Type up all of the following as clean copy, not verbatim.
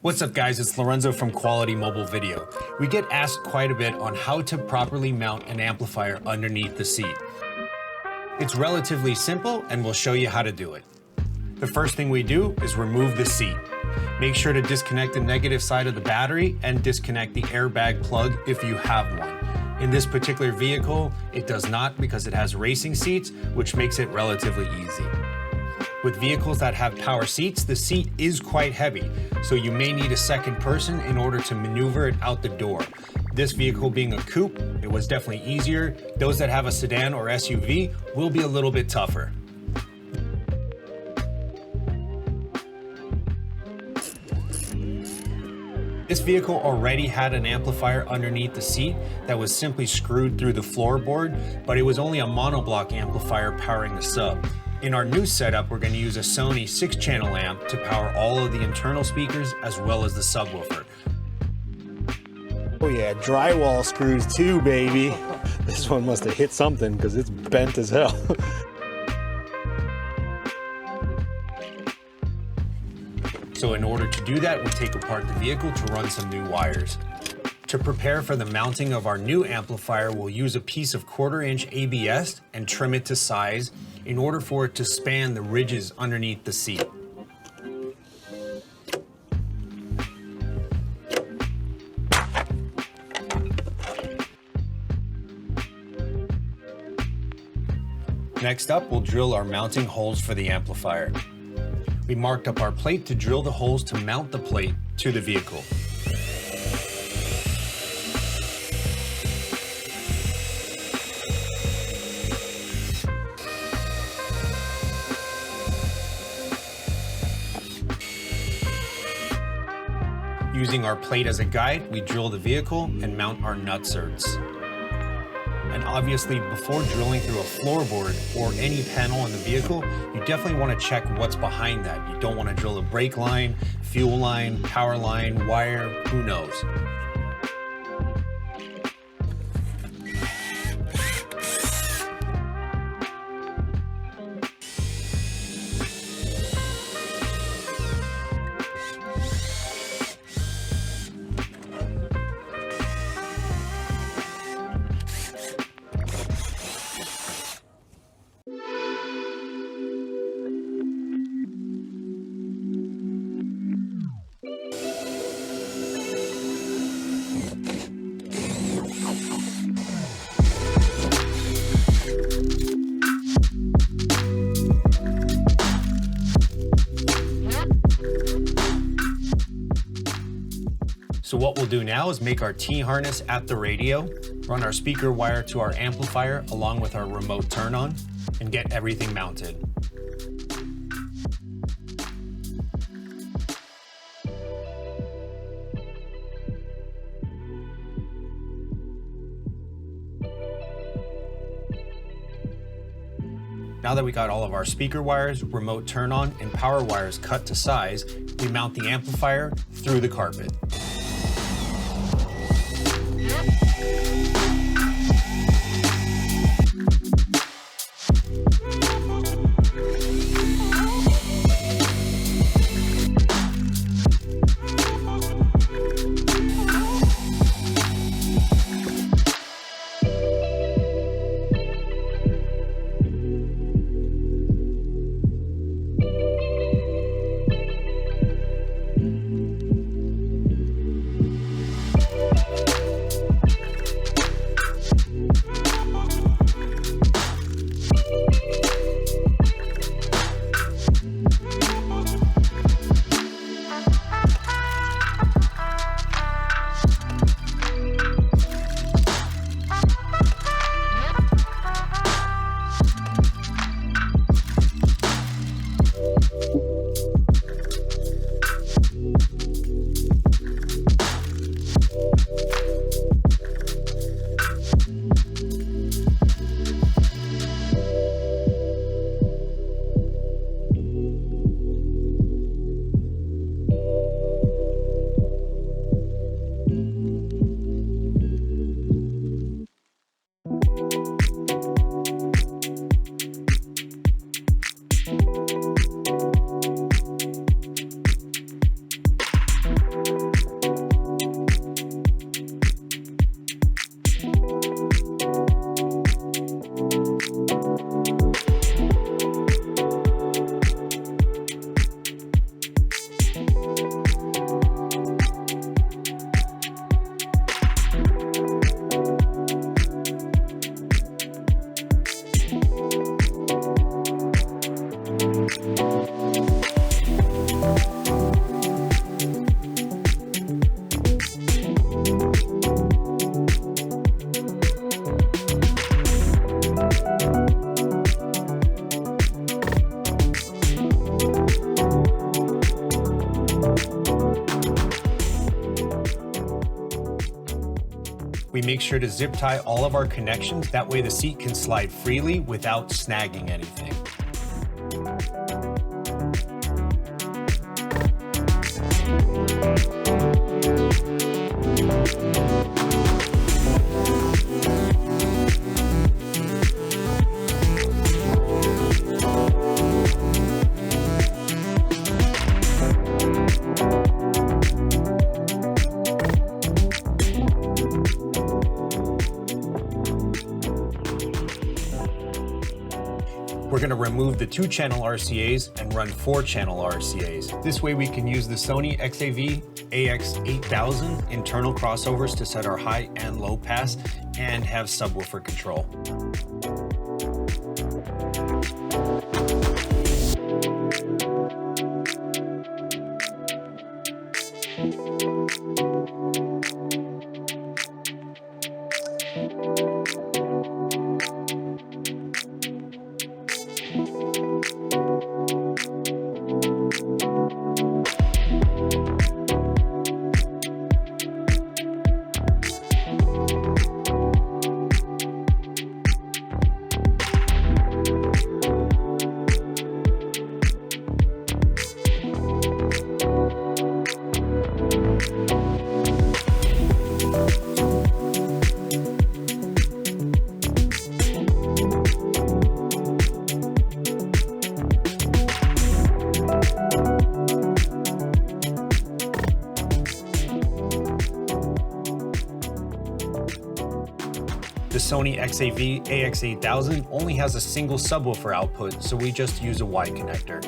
What's up guys, it's Lorenzo from Quality Mobile Video. We get asked quite a bit on how to properly mount an amplifier underneath the seat. It's relatively simple and we'll show you how to do it. The first thing we do is remove the seat. Make sure to disconnect the negative side of the battery and disconnect the airbag plug if you have one. In this particular vehicle, it does not because it has racing seats, which makes it relatively easy. With vehicles that have power seats, the seat is quite heavy, so you may need a second person in order to maneuver it out the door. This vehicle being a coupe, it was definitely easier. Those that have a sedan or SUV will be a little bit tougher. This vehicle already had an amplifier underneath the seat that was simply screwed through the floorboard, but it was only a monoblock amplifier powering the sub. In our new setup, we're going to use a Sony 6-channel amp to power all of the internal speakers as well as the subwoofer. Oh yeah, drywall screws too, baby. This one must have hit something because it's bent as hell. So in order to do that, we take apart the vehicle to run some new wires. To prepare for the mounting of our new amplifier, we'll use a piece of 1/4-inch ABS and trim it to size in order for it to span the ridges underneath the seat. Next up, we'll drill our mounting holes for the amplifier. We marked up our plate to drill the holes to mount the plate to the vehicle. Using our plate as a guide, we drill the vehicle and mount our nutserts. And obviously, before drilling through a floorboard or any panel in the vehicle, you definitely want to check what's behind that. You don't want to drill a brake line, fuel line, power line, wire, who knows. So what we'll do now is make our T-harness at the radio, run our speaker wire to our amplifier along with our remote turn-on, and get everything mounted. Now that we got all of our speaker wires, remote turn-on, and power wires cut to size, we mount the amplifier through the carpet. We make sure to zip tie all of our connections, that way the seat can slide freely without snagging anything. We're going to remove the 2-channel RCAs and run 4-channel RCAs. This way we can use the Sony XM-GS6DSP internal crossovers to set our high and low pass and have subwoofer control. The Sony XAV-AX8000 only has a single subwoofer output, so we just use a Y connector.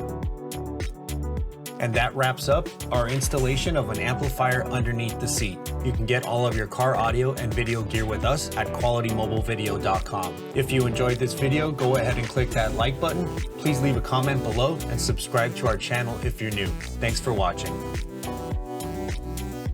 And that wraps up our installation of an amplifier underneath the seat. You can get all of your car audio and video gear with us at qualitymobilevideo.com. If you enjoyed this video, go ahead and click that like button. Please leave a comment below and subscribe to our channel if you're new. Thanks for watching.